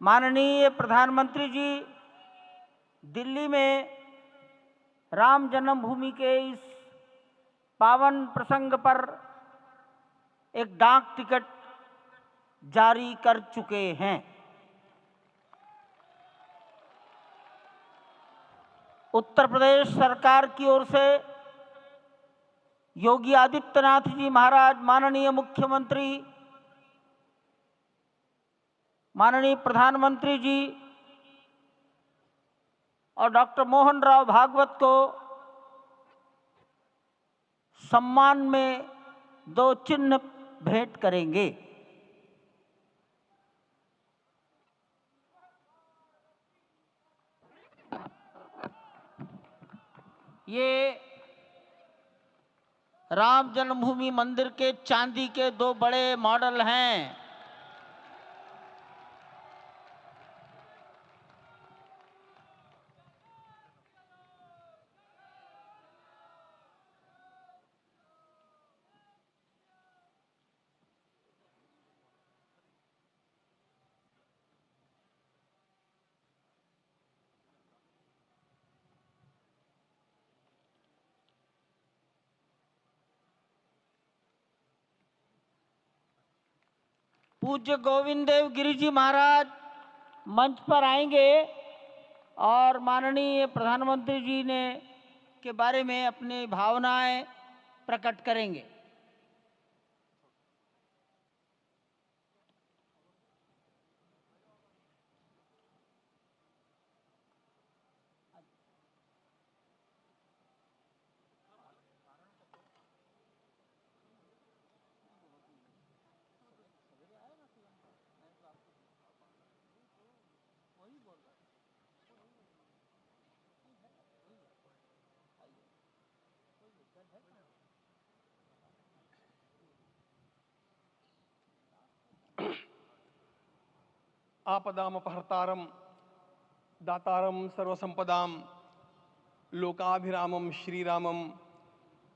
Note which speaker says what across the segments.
Speaker 1: माननीय प्रधानमंत्री जी दिल्ली में राम जन्मभूमि के इस पावन प्रसंग पर एक डाक टिकट जारी कर चुके हैं। उत्तर प्रदेश सरकार की ओर से योगी आदित्यनाथ जी महाराज, माननीय मुख्यमंत्री, माननीय प्रधानमंत्री जी और डॉक्टर मोहन राव भागवत को सम्मान में 2 चिन्ह भेंट करेंगे। ये राम जन्मभूमि मंदिर के चांदी के 2 बड़े मॉडल हैं। पूज्य गोविंद देव गिरि जी महाराज मंच पर आएंगे और माननीय प्रधानमंत्री जी ने के बारे में अपनी भावनाएं प्रकट करेंगे।
Speaker 2: आपदामपहर्तारं दातारं सर्वसंपदां लोकाभिरामं श्रीरामं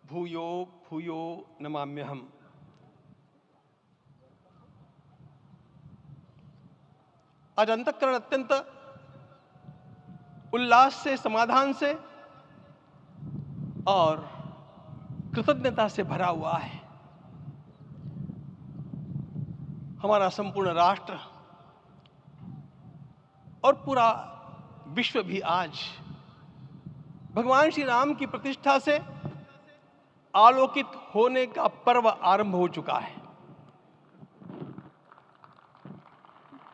Speaker 2: भूयो भूयो नमाम्यहम्। आज अंतःकरण अत्यंत उल्लास से, समाधान से और कृतज्ञता से भरा हुआ है। हमारा संपूर्ण राष्ट्र और पूरा विश्व भी आज भगवान श्री राम की प्रतिष्ठा से आलोकित होने का पर्व आरंभ हो चुका है।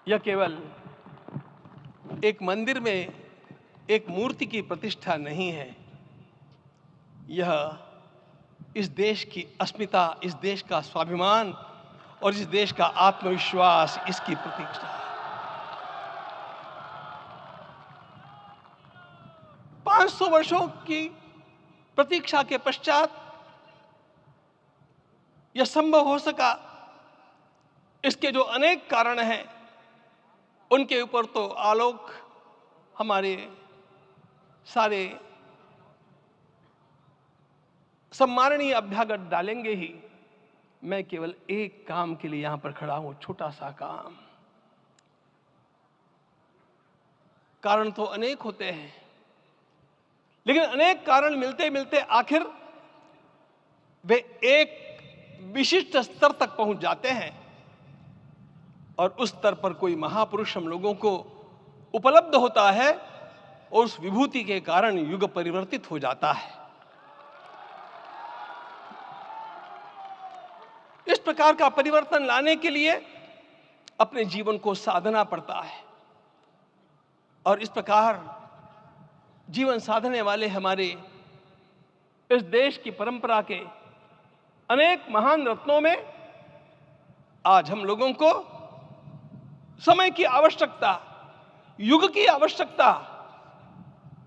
Speaker 2: यह केवल एक मंदिर में एक मूर्ति की प्रतिष्ठा नहीं है, यह इस देश की अस्मिता, इस देश का स्वाभिमान और इस देश का आत्मविश्वास, इसकी प्रतिष्ठा है। 500 वर्षों की प्रतीक्षा के पश्चात यह संभव हो सका। इसके जो अनेक कारण हैं उनके ऊपर तो आलोक हमारे सारे सम्माननीय अभ्यागत डालेंगे ही। मैं केवल एक काम के लिए यहां पर खड़ा हूं, छोटा सा काम। कारण तो अनेक होते हैं, लेकिन अनेक कारण मिलते मिलते आखिर वे एक विशिष्ट स्तर तक पहुंच जाते हैं और उस स्तर पर कोई महापुरुष हम लोगों को उपलब्ध होता है और उस विभूति के कारण युग परिवर्तित हो जाता है। इस प्रकार का परिवर्तन लाने के लिए अपने जीवन को साधना पड़ता है और इस प्रकार जीवन साधने वाले हमारे इस देश की परंपरा के अनेक महान रत्नों में आज हम लोगों को समय की आवश्यकता, युग की आवश्यकता,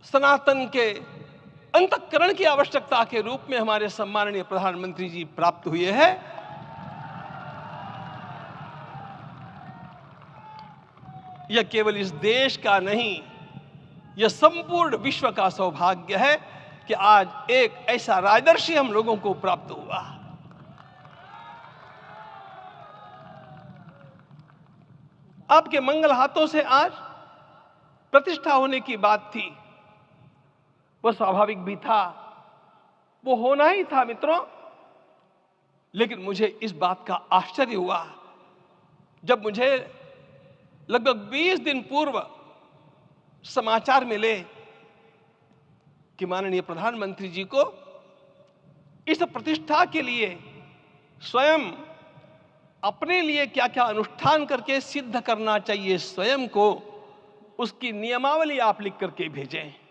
Speaker 2: सनातन के अंतःकरण की आवश्यकता के रूप में हमारे सम्माननीय प्रधानमंत्री जी प्राप्त हुए हैं। यह केवल इस देश का नहीं, यह संपूर्ण विश्व का सौभाग्य है कि आज एक ऐसा राजदर्शी हम लोगों को प्राप्त हुआ। आपके मंगल हाथों से आज प्रतिष्ठा होने की बात थी, वह स्वाभाविक भी था, वो होना ही था मित्रों। लेकिन मुझे इस बात का आश्चर्य हुआ जब मुझे लगभग 20 दिन पूर्व समाचार मिले कि माननीय प्रधानमंत्री जी को इस प्रतिष्ठा के लिए स्वयं अपने लिए क्या क्या अनुष्ठान करके सिद्ध करना चाहिए स्वयं को, उसकी नियमावली आप लिख करके भेजें।